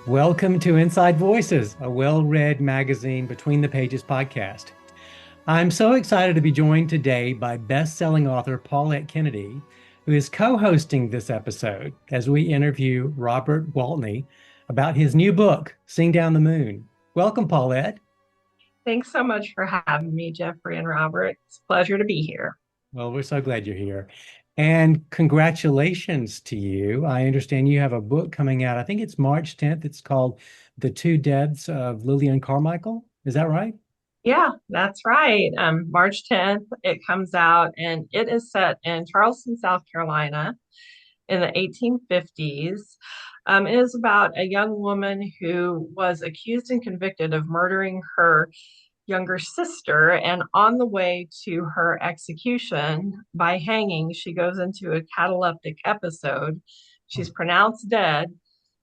Welcome to Inside Voices, a well-read magazine between the pages podcast. I'm so excited to be joined today by best-selling author Paulette Kennedy, who is co-hosting this episode as we interview Robert Gwaltney about his new book, Sing Down the Moon. Welcome, Paulette. Thanks so much for having me, Jeffrey and Robert. It's a pleasure to be here. Well, we're so glad you're here. And congratulations to you. I understand you have a book coming out. I think it's March 10th. It's called The Two Deaths of Lillian Carmichael. Is that right? Yeah, that's right. March 10th, it comes out, and it is set in Charleston, South Carolina in the 1850s. It is about a young woman who was accused and convicted of murdering her younger sister. And on the way to her execution by hanging, she goes into a cataleptic episode. She's pronounced dead,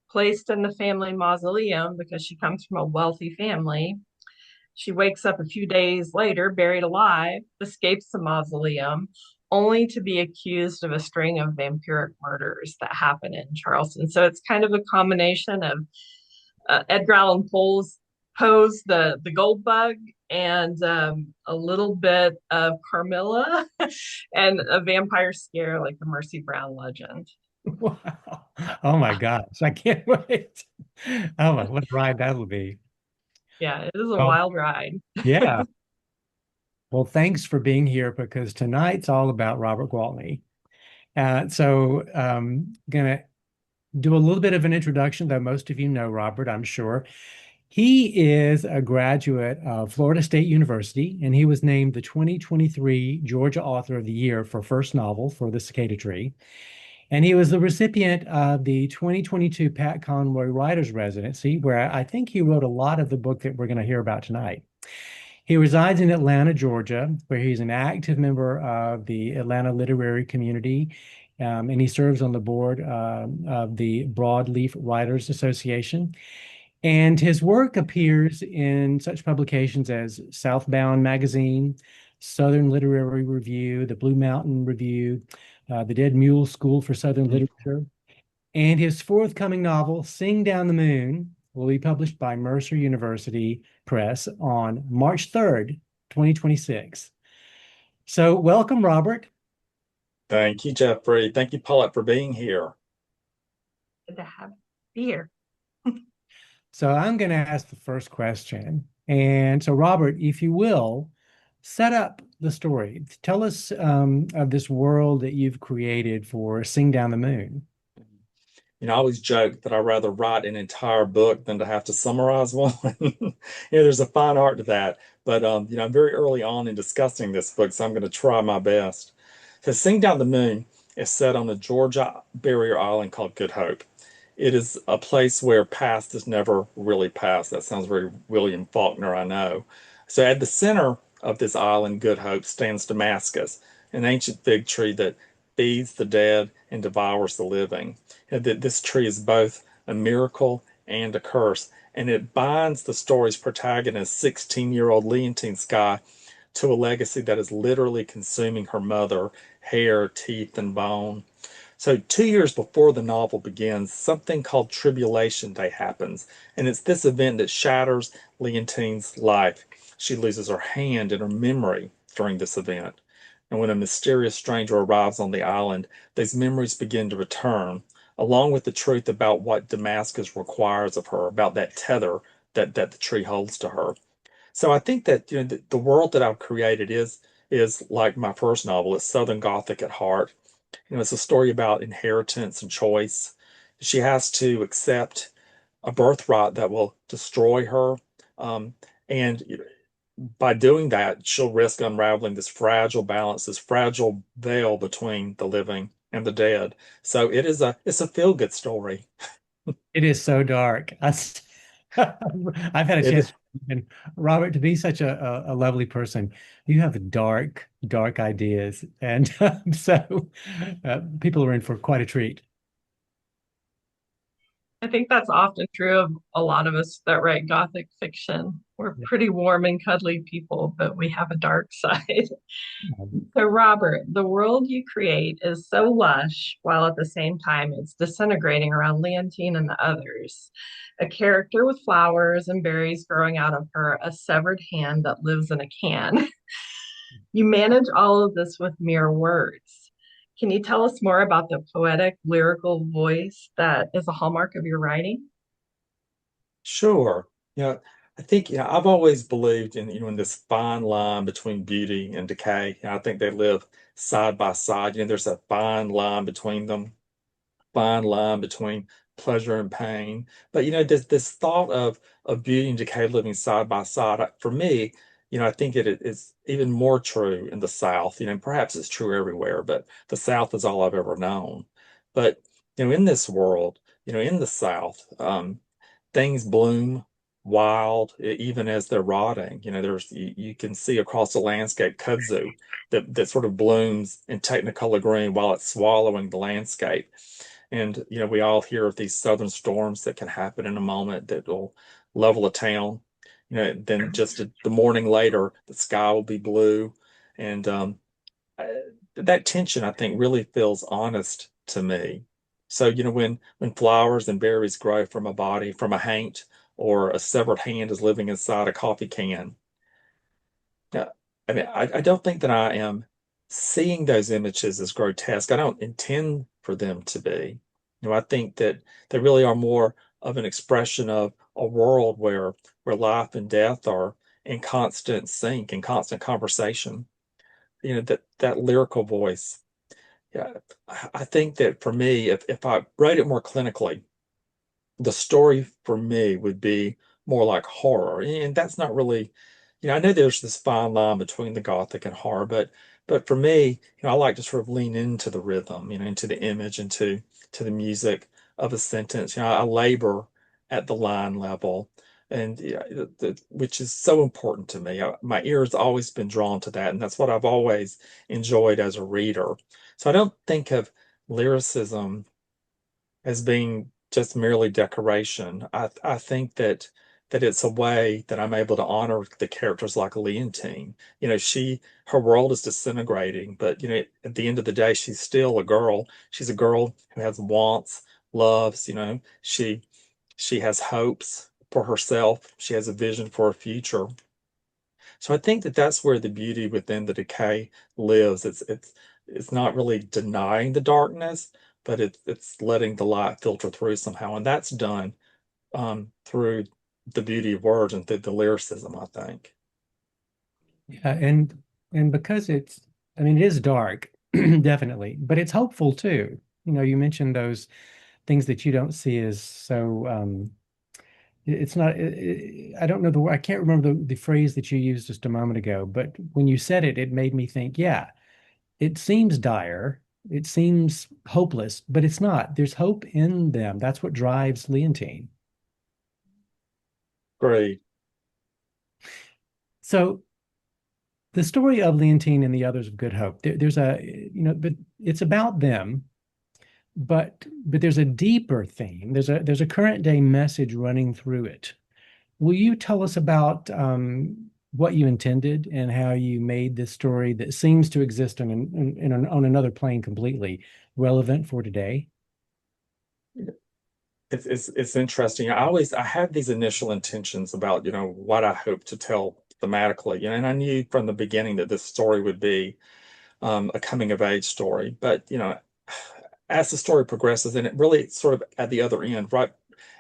placed in the family mausoleum because she comes from a wealthy family. She wakes up a few days later, buried alive, escapes the mausoleum, only to be accused of a string of vampiric murders that happen in Charleston. So it's kind of a combination of Edgar Allan Poe's the Gold Bug, and a little bit of Carmilla, and a vampire scare like the Mercy Brown legend. Wow. Oh my gosh. I can't wait. Oh my, what a ride that'll be. Yeah, it is a Well, wild ride. yeah. Well, thanks for being here because tonight's all about Robert Gwaltney. Gonna do a little bit of an introduction, though most of you know Robert, I'm sure. He is a graduate of Florida State University, and he was named the 2023 Georgia Author of the Year for first novel for The Cicada Tree. And he was the recipient of the 2022 Pat Conroy Writers Residency, where I think he wrote a lot of the book that we're going to hear about tonight. He resides in Atlanta, Georgia, where he's an active member of the Atlanta literary community, and he serves on the board of the Broadleaf Writers Association. And his work appears in such publications as Southbound Magazine, Southern Literary Review, the Blue Mountain Review, the Dead Mule School for Southern Literature. And his forthcoming novel, Sing Down the Moon, will be published by Mercer University Press on March 3rd, 2026. So welcome, Robert. Thank you, Jeffrey. Thank you, Paulette, for being here. Good to have beer. So I'm going to ask the first question. And so, Robert, if you will, set up the story. Tell us of this world that you've created for Sing Down the Moon. I always joke that I'd rather write an entire book than to have to summarize one. There's a fine art to that. But I'm very early on in discussing this book, so I'm going to try my best. So, Sing Down the Moon is set on a Georgia barrier island called Good Hope. It is a place where past is never really past. That sounds very William Faulkner, I know. So, at the center of this island, Good Hope, stands Damascus, an ancient fig tree that feeds the dead and devours the living. And that this tree is both a miracle and a curse, and it binds the story's protagonist, 16-year-old Leontine Skye, to a legacy that is literally consuming her mother, hair, teeth, and bone. So, 2 years before the novel begins, something called Tribulation Day happens, and it's this event that shatters Leontine's life. She loses her hand and her memory during this event. And when a mysterious stranger arrives on the island, these memories begin to return, along with the truth about what Damascus requires of her, about that tether that the tree holds to her. So I think that the world that I've created is like my first novel. It's Southern Gothic at heart. It's a story about inheritance and choice. She has to accept a birthright that will destroy her. And by doing that, she'll risk unraveling this fragile balance, this fragile veil between the living and the dead. So it's a feel good story. It is so dark. I've had a chance, It and Robert, to be such a lovely person. You have dark, dark ideas, and people are in for quite a treat. I think that's often true of a lot of us that write Gothic fiction. We're pretty warm and cuddly people, but we have a dark side. So, Robert, the world you create is so lush, while at the same time it's disintegrating around Leontine and the others. A character with flowers and berries growing out of her, a severed hand that lives in a can. You manage all of this with mere words. Can you tell us more about the poetic, lyrical voice that is a hallmark of your writing? Sure. Yeah, I think, I've always believed in this fine line between beauty and decay. I think they live side by side. There's a fine line between them, fine line between pleasure and pain. But this thought of beauty and decay living side by side, for me, I think it is even more true in the South. Perhaps it's true everywhere, but the South is all I've ever known. But in this world, in the South, things bloom wild, even as they're rotting. You can see across the landscape kudzu that sort of blooms in Technicolor green while it's swallowing the landscape. And we all hear of these southern storms that can happen in a moment that will level a town. Then just the morning later, the sky will be blue, and that tension, I think, really feels honest to me. So, when flowers and berries grow from a body, from a haint, or a severed hand is living inside a coffee can, yeah, I mean, I don't think that I am seeing those images as grotesque. I don't intend for them to be. I think that they really are more of an expression of a world where life and death are in constant sync, in constant conversation. That lyrical voice. Yeah, I think that for me, if I write it more clinically, the story for me would be more like horror. And that's not really, I know there's this fine line between the Gothic and horror, but for me, I like to sort of lean into the rhythm, into the image, into the music of a sentence. I labor at the line level, and which is so important to me. My ear has always been drawn to that, and that's what I've always enjoyed as a reader. So I don't think of lyricism as being just merely decoration. I think that it's a way that I'm able to honor the characters like Leontine. Her world is disintegrating, but at the end of the day, she's still a girl. She's a girl who has wants, loves, she has hopes for herself. She has a vision for a future. So I think that that's where the beauty within the decay lives. It's not really denying the darkness, but it's letting the light filter through somehow, and that's done through the beauty of words and through the lyricism, I think. Yeah, and because I mean, it is dark, definitely, but it's hopeful too. You mentioned those things that you don't see as so it's not I don't know I can't remember the phrase that you used just a moment ago, but when you said it, it made me think, yeah, it seems dire, it seems hopeless, but it's not. There's hope in them. That's what drives Leontine. Great. So the story of Leontine and the others of Good Hope, there's but it's about them, but there's a deeper theme. There's a current day message running through it. Will you tell us about what you intended and how you made this story that seems to exist on another plane completely relevant for today? It's interesting. I have these initial intentions about, what I hope to tell thematically, and I knew from the beginning that this story would be a coming of age story. But, as the story progresses, and it really sort of at the other end, right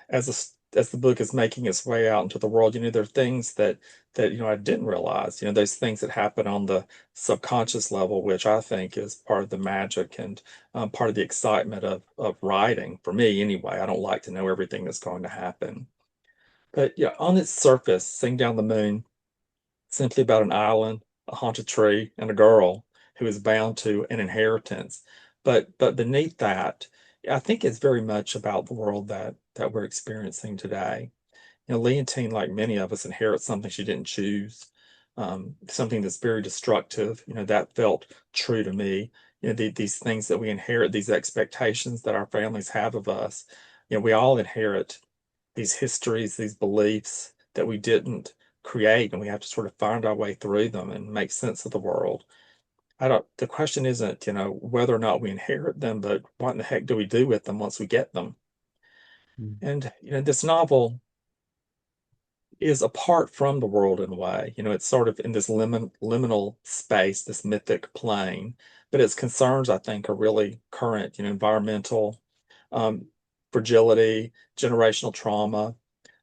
as the book is making its way out into the world, there are things that I didn't realize, those things that happen on the subconscious level, which I think is part of the magic and part of the excitement of writing. For me, anyway, I don't like to know everything that's going to happen. But yeah, on its surface, Sing Down the Moon, simply about an island, a haunted tree, and a girl who is bound to an inheritance. But beneath that, I think it's very much about the world that we're experiencing today. Leontine, like many of us, inherits something she didn't choose, something that's very destructive. That felt true to me. These things that we inherit, these expectations that our families have of us, we all inherit these histories, these beliefs that we didn't create, and we have to sort of find our way through them and make sense of the world. The question isn't, whether or not we inherit them, but what in the heck do we do with them once we get them? Mm. And, this novel is apart from the world in a way. It's sort of in this liminal space, this mythic plane, but its concerns, I think, are really current, environmental, um, fragility, generational trauma.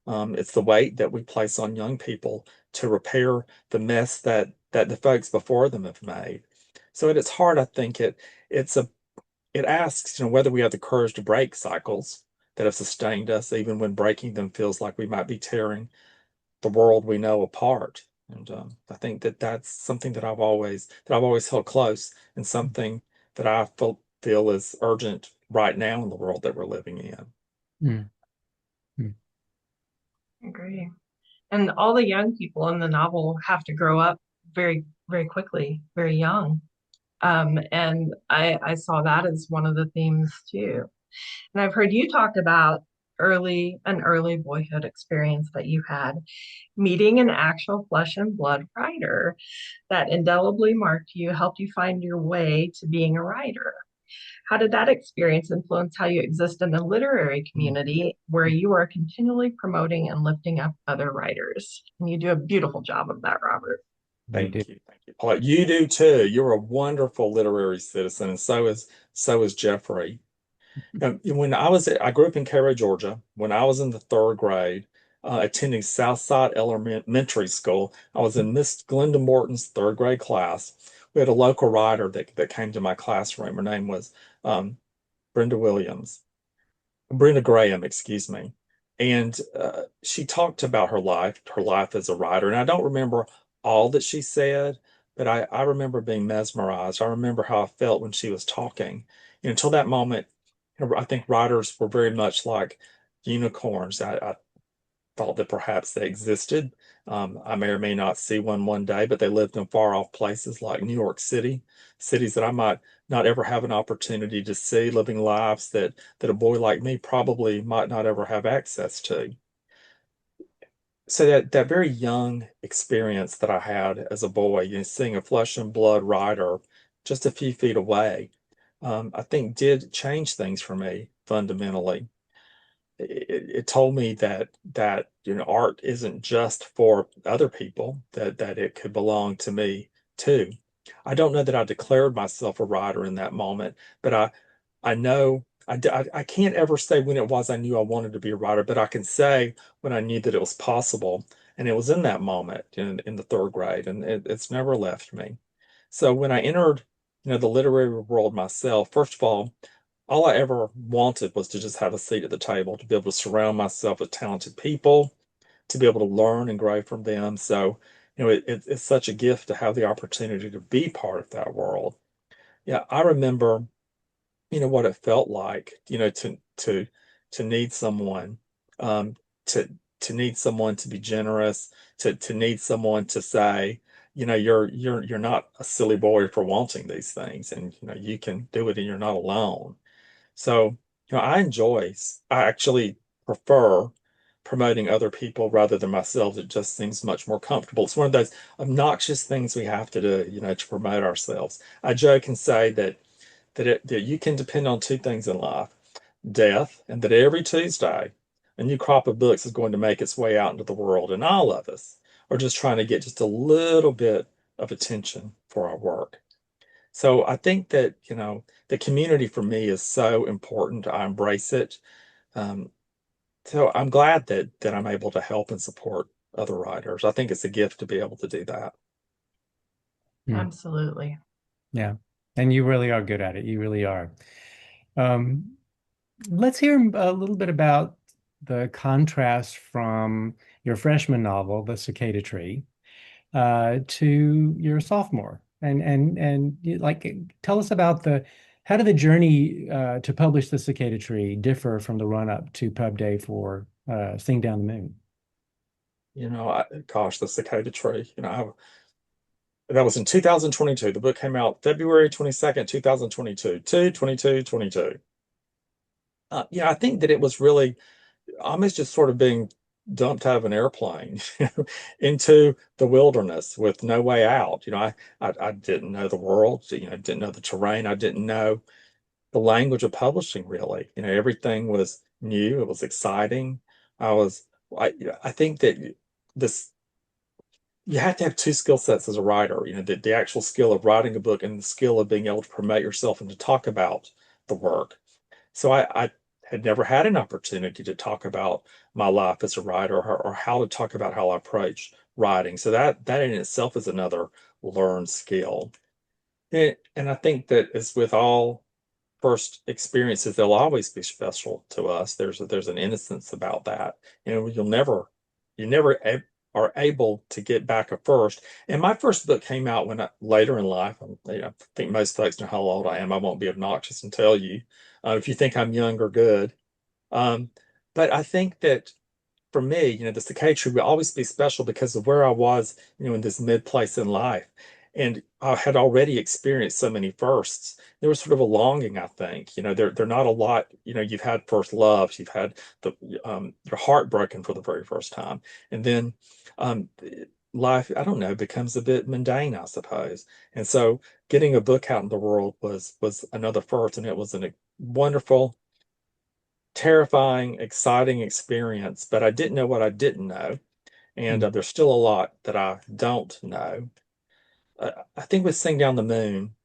It's the weight that we place on young people to repair the mess that the folks before them have made. So at its heart, I think it's a it asks, whether we have the courage to break cycles that have sustained us, even when breaking them feels like we might be tearing the world we know apart. And I think that that's something that I've always held close, and something that I feel is urgent right now in the world that we're living in. Mm. Mm. I agree. And all the young people in the novel have to grow up very, very quickly, very young. And I saw that as one of the themes too. And I've heard you talk about an early boyhood experience that you had, meeting an actual flesh and blood writer that indelibly marked you, helped you find your way to being a writer. How did that experience influence how you exist in the literary Mm. community where you are continually promoting and lifting up other writers? And you do a beautiful job of that, Robert. You do. Thank you, Paulette. You do too. You're a wonderful literary citizen, and so is Jeffrey. I grew up in Cairo, Georgia. When I was in the third grade, attending Southside Elementary School, I was in Miss Glenda Morton's third grade class. We had a local writer that came to my classroom. Her name was um, Brenda Williams. Brenda Graham, excuse me. And she talked about her life as a writer. And I don't remember all that she said, but I remember being mesmerized. I remember how I felt when she was talking. Until that moment, I think writers were very much like unicorns. I thought that perhaps they existed. I may or may not see one day, but they lived in far off places like New York City, cities that I might not ever have an opportunity to see, living lives that a boy like me probably might not ever have access to. So that very young experience that I had as a boy, seeing a flesh and blood writer just a few feet away, I think did change things for me fundamentally. It told me that art isn't just for other people, that it could belong to me too. I don't know that I declared myself a writer in that moment, but I know I can't ever say when it was I knew I wanted to be a writer, but I can say when I knew that it was possible, and it was in that moment in the third grade, and it's never left me. So when I entered, the literary world myself, first of all I ever wanted was to just have a seat at the table, to be able to surround myself with talented people, to be able to learn and grow from them. So, it's such a gift to have the opportunity to be part of that world. Yeah, I remember, what it felt like, to need someone, um, to to need someone to be generous, to need someone to say, you're not a silly boy for wanting these things, and you can do it, and you're not alone. So, I actually prefer promoting other people rather than myself. It just seems much more comfortable. It's one of those obnoxious things we have to do, to promote ourselves. I joke and say that you can depend on two things in life: death, and that every Tuesday a new crop of books is going to make its way out into the world, and all of us are just trying to get just a little bit of attention for our work. So I think that, the community for me is so important. I embrace it. Um, so I'm glad that I'm able to help and support other writers. I think it's a gift to be able to do that. Mm. Absolutely. Yeah. And you really are good at it. You really are. Um, let's hear a little bit about the contrast from your freshman novel, The Cicada Tree, to your sophomore. Like, tell us about how did the journey to publish The Cicada Tree differ from the run up to Pub Day for Sing Down the Moon? Gosh, the Cicada Tree, that was in 2022. The book came out February 22nd, 2022, 2/22/22. I think that it was really almost just sort of being dumped out of an airplane into the wilderness with no way out. I didn't know the world, didn't know the terrain. I didn't know the language of publishing really. Everything was new. It was exciting. I was, I think that this, you have to have two skill sets as a writer, the actual skill of writing a book and the skill of being able to promote yourself and to talk about the work. So I had never had an opportunity to talk about my life as a writer or how to talk about how I approach writing. So that in itself is another learned skill. And I think that as with all first experiences, they'll always be special to us. There's an innocence about that. You never are able to get back a first. And my first book came out later in life. I think most folks know how old I am. I won't be obnoxious and tell you. If you think I'm young or good. Um, but I think that for me, the cicada tree will always be special because of where I was, in this mid place in life. And I had already experienced so many firsts. There was sort of a longing, I think. They're not a lot, you've had first loves, you've had your heart broken for the very first time. And then um, life, I don't know, becomes a bit mundane, I suppose. And so getting a book out in the world was another first, and it was a wonderful, terrifying, exciting experience, but I didn't know what I didn't know. And Mm. there's still a lot that I don't know. I think with Sing Down the Moon,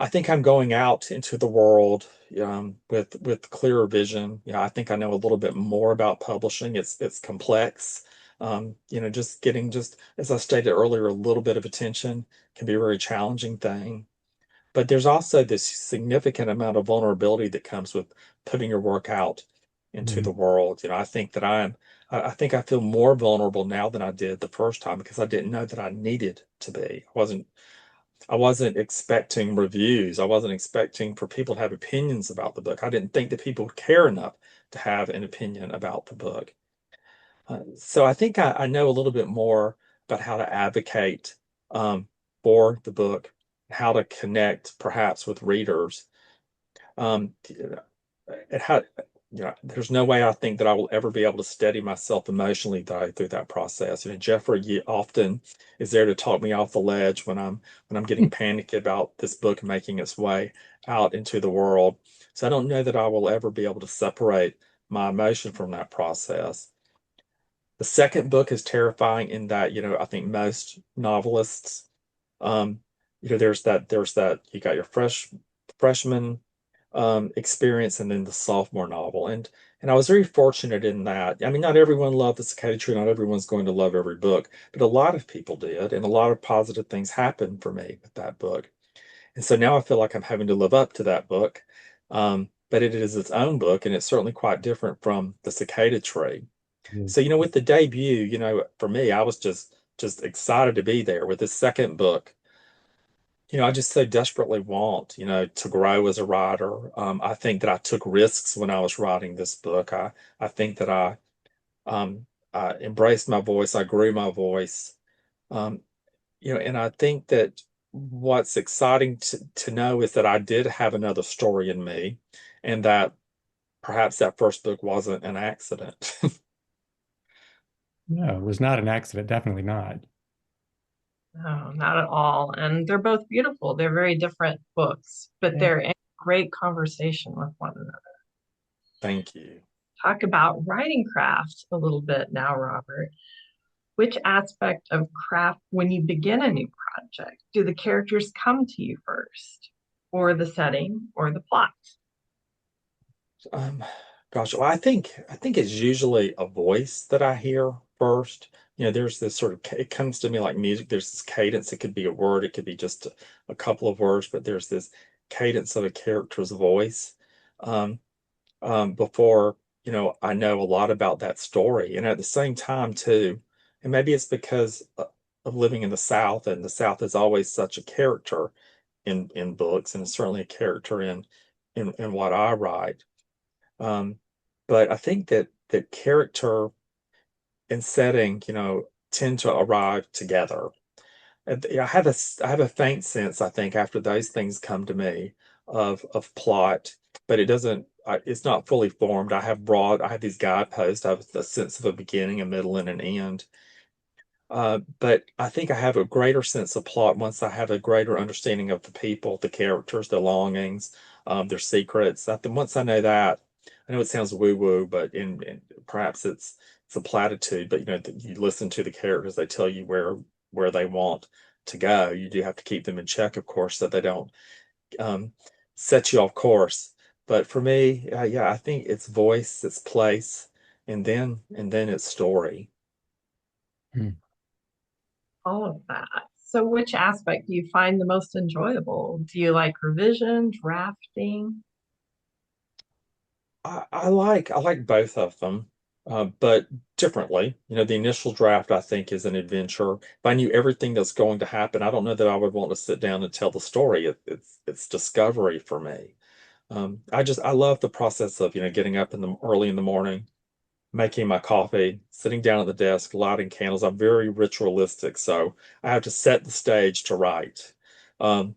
I think I'm going out into the world with clearer vision. I think I know a little bit more about publishing. It's complex. Just getting, just as I stated earlier, a little bit of attention can be a very challenging thing. But there's also this significant amount of vulnerability that comes with putting your work out into the Mm. world. I think I feel more vulnerable now than I did the first time because I didn't know that I needed to be. I wasn't expecting reviews. I wasn't expecting for people to have opinions about the book. I didn't think that people would care enough to have an opinion about the book. So I think I know a little bit more about how to advocate for the book, how to connect perhaps with readers. Um, and how, there's no way I think that I will ever be able to steady myself emotionally through that process. Jeffrey often is there to talk me off the ledge when I'm getting panicky about this book making its way out into the world. So I don't know that I will ever be able to separate my emotion from that process. The second book is terrifying in that, I think most novelists, um, there's that you got your freshman experience and then the sophomore novel. And I was very fortunate in that. I mean, not everyone loved the Cicada Tree, not everyone's going to love every book, but a lot of people did, and a lot of positive things happened for me with that book. And so now I feel like I'm having to live up to that book. But it is its own book, and it's certainly quite different from the Cicada Tree. Mm. So, with the debut, for me, I was just excited to be there. With this second book, I just so desperately want, to grow as a writer. I think that I took risks when I was writing this book. I think that I embraced my voice. I grew my voice. Um, and I think that what's exciting to know is that I did have another story in me, and that perhaps that first book wasn't an accident. No, it was not an accident. Definitely not. No, not at all. And they're both beautiful. They're very different books, but Yeah. they're in great conversation with one another. Thank you. Talk about writing craft a little bit now, Robert. Which aspect of craft, when you begin a new project, do the characters come to you first, or the setting, or the plot? Um, Gosh, well, I think it's usually a voice that I hear first. There's this sort of it comes to me like music. There's this cadence. It could be a word, it could be just a couple of words, but there's this cadence of a character's voice. Um, Before, I know a lot about that story. And at the same time, too, and maybe it's because of living in the South, and the South is always such a character in books, and it's certainly a character in what I write. Um, but I think that character and setting, tend to arrive together. And I have a faint sense, I think, after those things come to me of plot, but it doesn't it's not fully formed. I have these guideposts. I have a sense of a beginning, a middle, and an end. But I think I have a greater sense of plot once I have a greater understanding of the people, the characters, their longings, their secrets. Once I know that, I know it sounds woo-woo, but in perhaps it's a platitude. But you listen to the characters; they tell you where they want to go. You do have to keep them in check, of course, so they don't um, set you off course. But for me, yeah, I think it's voice, it's place, and then it's story. Hmm. All of that. So, which aspect do you find the most enjoyable? Do you like revision, drafting? I like both of them, but differently. The initial draft I think is an adventure. If I knew everything that's going to happen, I don't know that I would want to sit down and tell the story. It's discovery for me. I love the process of getting up in the early in the morning, making my coffee, sitting down at the desk, lighting candles. I'm very ritualistic, so I have to set the stage to write. Um,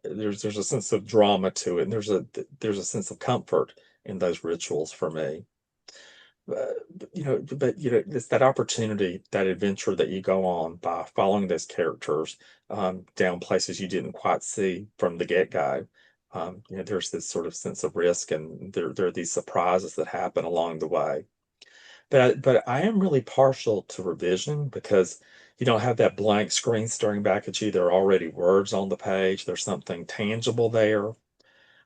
there's a sense of drama to it, and there's a sense of comfort in those rituals for me. But it's that opportunity, that adventure that you go on by following those characters down places you didn't quite see from the get-go. There's this sort of sense of risk, and there are these surprises that happen along the way. But I am really partial to revision because you don't have that blank screen staring back at you. There are already words on the page. There's something tangible there.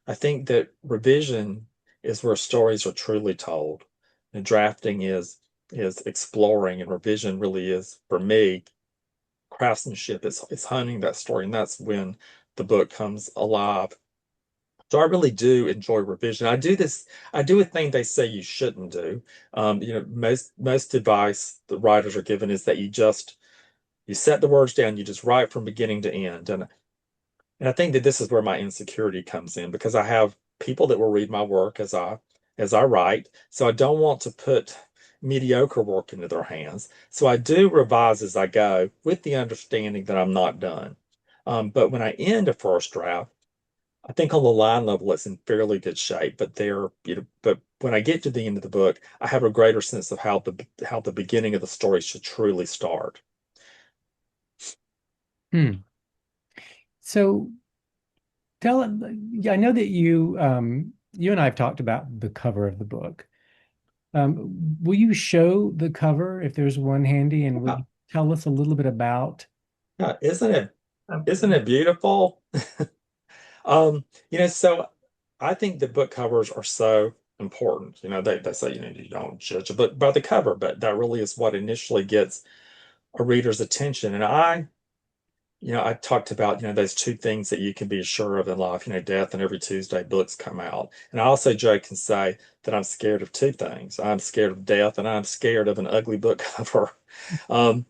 I think that revision is where stories are truly told. And drafting is exploring, and revision really is, for me, craftsmanship. It's hunting that story, and that's when the book comes alive. So I really do enjoy revision. I do a thing they say you shouldn't do. Most advice the writers are given is that you set the words down, you just write from beginning to end. And I think that this is where my insecurity comes in because I have people that will read my work as I write. So I don't want to put mediocre work into their hands. So I do revise as I go with the understanding that I'm not done. But when I end a first draft, I think on the line level it's in fairly good shape. But when I get to the end of the book, I have a greater sense of how the beginning of the story should truly start. Hmm. So yeah, I know that you and I have talked about the cover of the book. Will you show the cover if there's one handy, and will Yeah, you tell us a little bit about? yeah, isn't Okay. it beautiful? So I think the book covers are so important. They say, you don't judge a book by the cover, but that really is what initially gets a reader's attention. And I talked about, those two things that you can be sure of in life, death, and every Tuesday books come out. And I also joke and say that I'm scared of two things. I'm scared of death and I'm scared of an ugly book cover. Um,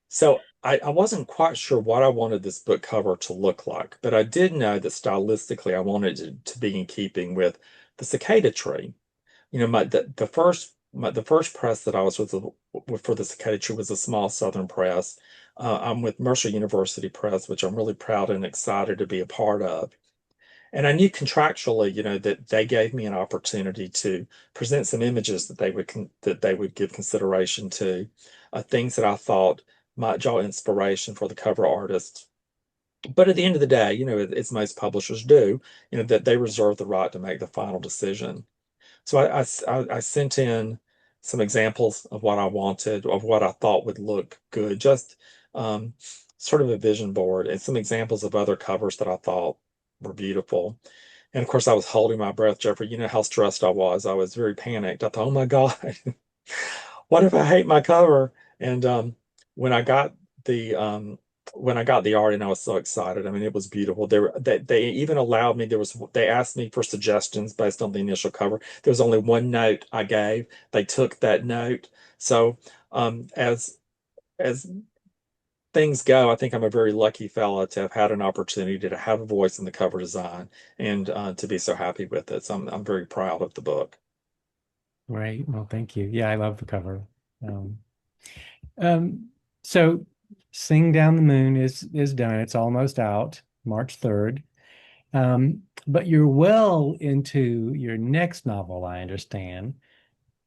so I wasn't quite sure what I wanted this book cover to look like, but I did know that stylistically I wanted it to be in keeping with the cicada tree. The first press that I was with for the Cicada Tree was a small Southern press. I'm with Mercer University Press, which I'm really proud and excited to be a part of. And I knew contractually, that they gave me an opportunity to present some images that they would give consideration to, things that I thought might draw inspiration for the cover artist. But at the end of the day, as most publishers do, that they reserve the right to make the final decision. So I sent in some examples of what I wanted, of what I thought would look good, just um, sort of a vision board, and some examples of other covers that I thought were beautiful. And of course, I was holding my breath, Jeffrey. You know how stressed I was. I was very panicked. I thought, oh my God, what if I hate my cover? And when I got the when I got the art, and I was so excited. I mean, it was beautiful. They even allowed me. They asked me for suggestions based on the initial cover. There was only one note I gave. They took that note. So as things go, I think I'm a very lucky fella to have had an opportunity to have a voice in the cover design and to be so happy with it. So I'm very proud of the book. Right. Well, thank you. Yeah, I love the cover. Um, um, so Sing Down the Moon is done. It's almost out, March 3rd. but you're well into your next novel, I understand.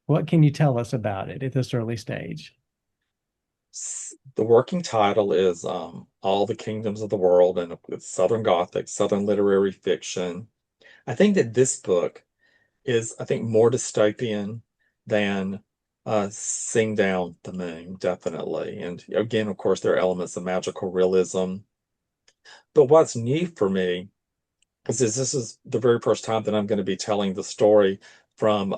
What can you tell us about it at this early stage? The working title is All the Kingdoms of the World, and it's Southern Gothic, Southern literary fiction. I think that this book is, I think, more dystopian than Sing Down the Moon, definitely. And again, of course, there are elements of magical realism. But what's new for me is this is the very first time that I'm going to be telling the story from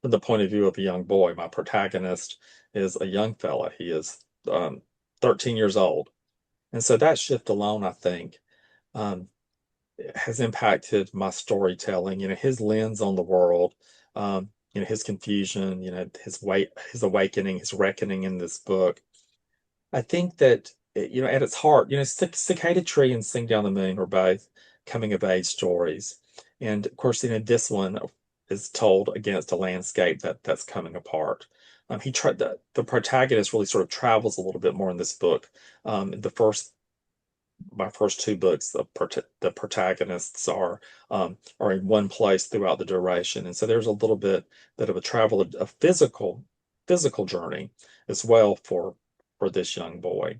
the point of view of a young boy. My protagonist is a young fella. He is 13 years old. And so that shift alone, I think, um, has impacted my storytelling, his lens on the world, his confusion, his awakening, his reckoning in this book. I think that, at its heart, Cicada Tree and Sing Down the Moon are both coming of age stories. And of course, this one is told against a landscape that's coming apart. He tried the protagonist really sort of travels a little bit more in this book. The first My first two books, the protagonists are in one place throughout the duration, and so there's a little bit of a travel, a physical journey as well for this young boy.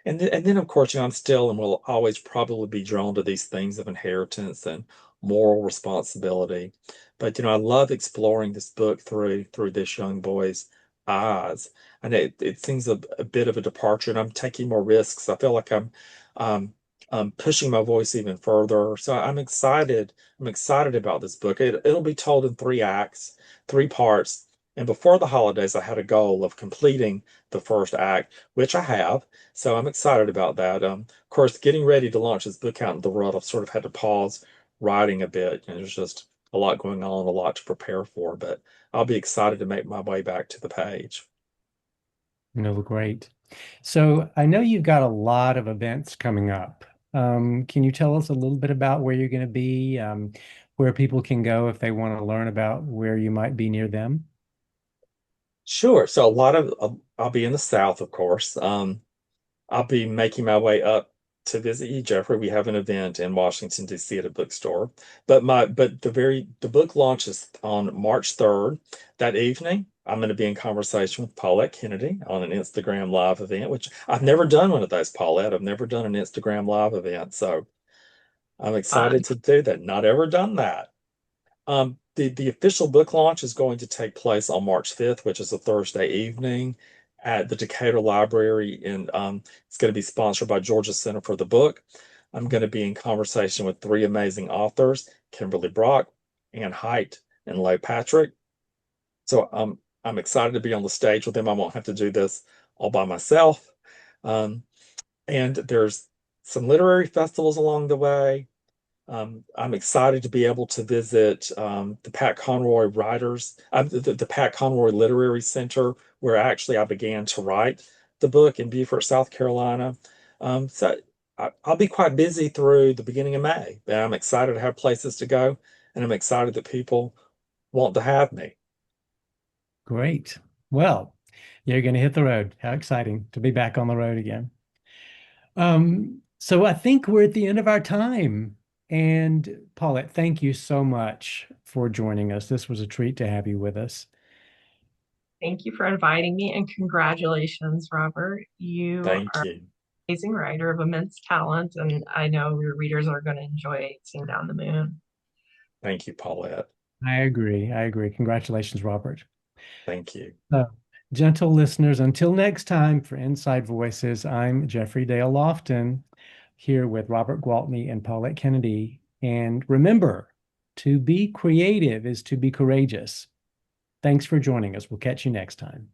And then of course, I'm still and will always probably be drawn to these things of inheritance and moral responsibility. But I love exploring this book through this young boy's eyes. And it seems a bit of a departure, and I'm taking more risks. I feel like um, I'm pushing my voice even further. So I'm excited. I'm excited about this book. It'll be told in three acts, three parts. And before the holidays, I had a goal of completing the first act, which I have. So I'm excited about that. Of course, getting ready to launch this book out in the world, I've sort of had to pause writing a bit. There's just a lot going on, a lot to prepare for, but I'll be excited to make my way back to the page. No, great. So I know you've got a lot of events coming up. Can you tell us a little bit about where you're going to be, where people can go if they want to learn about where you might be near them? Sure. So I'll be in the South, of course. I'll be making my way up to visit you, Jeffrey. We have an event in Washington, D.C. at a bookstore. But the book launches on March 3rd. That evening, I'm going to be in conversation with Paulette Kennedy on an Instagram live event, which I've never done one of those, Paulette. I've never done an Instagram live event. So I'm Fun. excited to do that. Not ever done that. The official book launch is going to take place on March 5th, which is a Thursday evening at the Decatur Library, and it's going to be sponsored by Georgia Center for the Book. I'm going to be in conversation with three amazing authors, Kimberly Brock, Ann Height, and Leigh Patrick. So I'm excited to be on the stage with them. I won't have to do this all by myself. Um, and there's some literary festivals along the way. I'm excited to be able to visit the Pat Conroy the Pat Conroy Literary Center, where actually I began to write the book in Beaufort, South Carolina. So I'll be quite busy through the beginning of May, but I'm excited to have places to go, and I'm excited that people want to have me. Great. Well, you're going to hit the road. How exciting to be back on the road again. So I think we're at the end of our time. And Paulette, thank you so much for joining us. This was a treat to have you with us. Thank you for inviting me and congratulations, Robert. You Thank are an you. amazing writer of immense talent, and I know your readers are going to enjoy Sing Down the Moon. Thank you, Paulette. I agree. I agree. Congratulations, Robert. Thank you. So, gentle listeners, until next time for Inside Voices, I'm Jeffrey Dale Lofton here with Robert Gwaltney and Paulette Kennedy. And remember, to be creative is to be courageous. Thanks for joining us. We'll catch you next time.